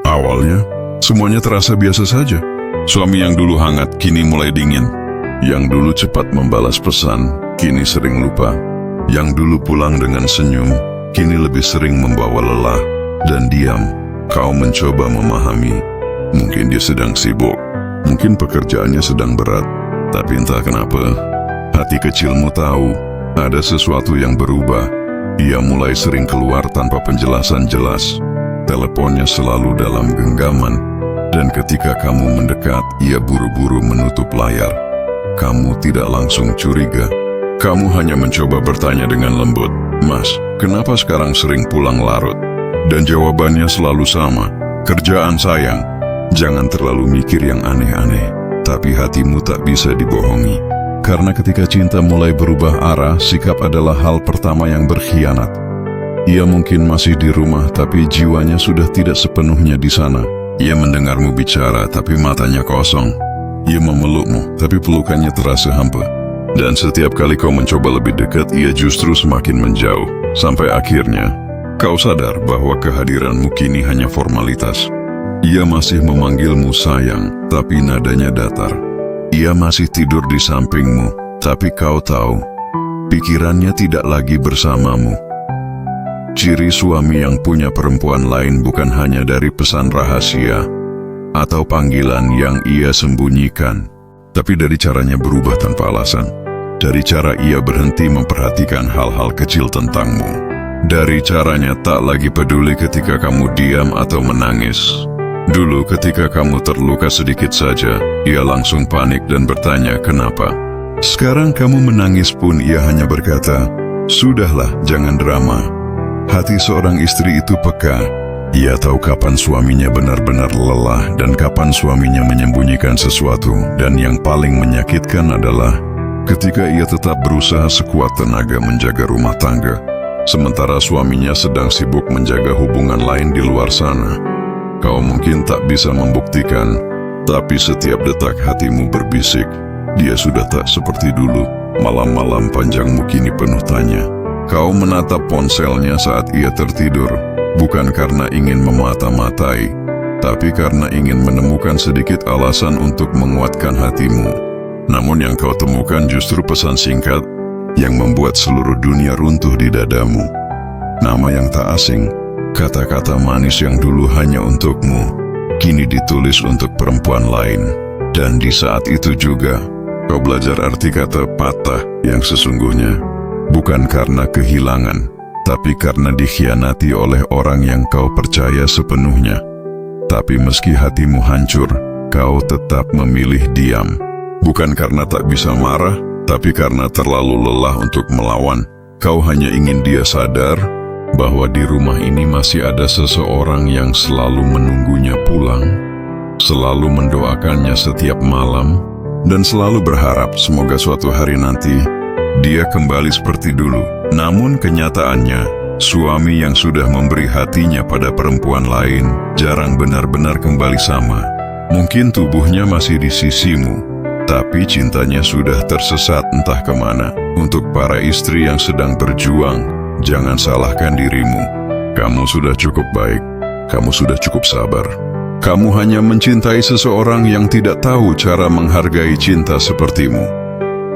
Awalnya, semuanya terasa biasa saja. Suami yang dulu hangat kini mulai dingin. Yang dulu cepat membalas pesan, kini sering lupa. Yang dulu pulang dengan senyum, kini lebih sering membawa lelah dan diam. Kau mencoba memahami. Mungkin dia sedang sibuk, mungkin pekerjaannya sedang berat. Tapi entah kenapa, hati kecilmu tahu ada sesuatu yang berubah. Ia mulai sering keluar tanpa penjelasan jelas. Teleponnya selalu dalam genggaman, dan ketika kamu mendekat, ia buru-buru menutup layar. Kamu tidak langsung curiga. Kamu hanya mencoba bertanya dengan lembut, "Mas, kenapa sekarang sering pulang larut?" Dan jawabannya selalu sama, "Kerjaan sayang." Jangan terlalu mikir yang aneh-aneh, tapi hatimu tak bisa dibohongi. Karena ketika cinta mulai berubah arah, sikap adalah hal pertama yang berkhianat. Ia mungkin masih di rumah, tapi jiwanya sudah tidak sepenuhnya di sana. Ia mendengarmu bicara, tapi matanya kosong. Ia memelukmu, tapi pelukannya terasa hampa. Dan setiap kali kau mencoba lebih dekat, ia justru semakin menjauh. Sampai akhirnya, kau sadar bahwa kehadiranmu kini hanya formalitas. Ia masih memanggilmu sayang, tapi nadanya datar. Ia masih tidur di sampingmu, tapi kau tahu, pikirannya tidak lagi bersamamu. Ciri suami yang punya perempuan lain bukan hanya dari pesan rahasia atau panggilan yang ia sembunyikan, tapi dari caranya berubah tanpa alasan. Dari cara ia berhenti memperhatikan hal-hal kecil tentangmu. Dari caranya tak lagi peduli ketika kamu diam atau menangis. Dulu ketika kamu terluka sedikit saja, ia langsung panik dan bertanya kenapa. Sekarang kamu menangis pun ia hanya berkata, "Sudahlah, jangan drama." Hati seorang istri itu peka. Ia tahu kapan suaminya benar-benar lelah dan kapan suaminya menyembunyikan sesuatu. Dan yang paling menyakitkan adalah ketika ia tetap berusaha sekuat tenaga menjaga rumah tangga, sementara suaminya sedang sibuk menjaga hubungan lain di luar sana. Kau mungkin tak bisa membuktikan, tapi setiap detak hatimu berbisik, dia sudah tak seperti dulu. Malam-malam panjangmu kini penuh tanya. Kau menatap ponselnya saat ia tertidur, bukan karena ingin memata-matai, tapi karena ingin menemukan sedikit alasan untuk menguatkan hatimu. Namun yang kau temukan justru pesan singkat yang membuat seluruh dunia runtuh di dadamu. Nama yang tak asing, kata-kata manis yang dulu hanya untukmu, kini ditulis untuk perempuan lain. Dan di saat itu juga, kau belajar arti kata patah yang sesungguhnya. Bukan karena kehilangan, tapi karena dikhianati oleh orang yang kau percaya sepenuhnya. Tapi meski hatimu hancur, kau tetap memilih diam. Bukan karena tak bisa marah, tapi karena terlalu lelah untuk melawan. Kau hanya ingin dia sadar bahwa di rumah ini masih ada seseorang yang selalu menunggunya pulang, selalu mendoakannya setiap malam, dan selalu berharap semoga suatu hari nanti dia kembali seperti dulu. Namun kenyataannya, suami yang sudah memberi hatinya pada perempuan lain jarang benar-benar kembali sama. Mungkin tubuhnya masih di sisimu, tapi cintanya sudah tersesat entah kemana. Untuk para istri yang sedang berjuang, jangan salahkan dirimu. Kamu sudah cukup baik, kamu sudah cukup sabar. Kamu hanya mencintai seseorang yang tidak tahu cara menghargai cinta sepertimu.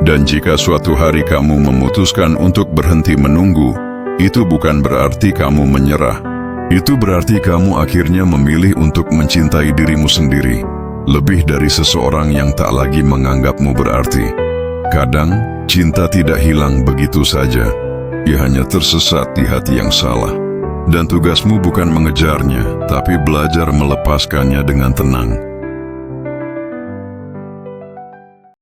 Dan jika suatu hari kamu memutuskan untuk berhenti menunggu, itu bukan berarti kamu menyerah. Itu berarti kamu akhirnya memilih untuk mencintai dirimu sendiri, lebih dari seseorang yang tak lagi menganggapmu berarti. Kadang, cinta tidak hilang begitu saja. Ia hanya tersesat di hati yang salah. Dan tugasmu bukan mengejarnya, tapi belajar melepaskannya dengan tenang.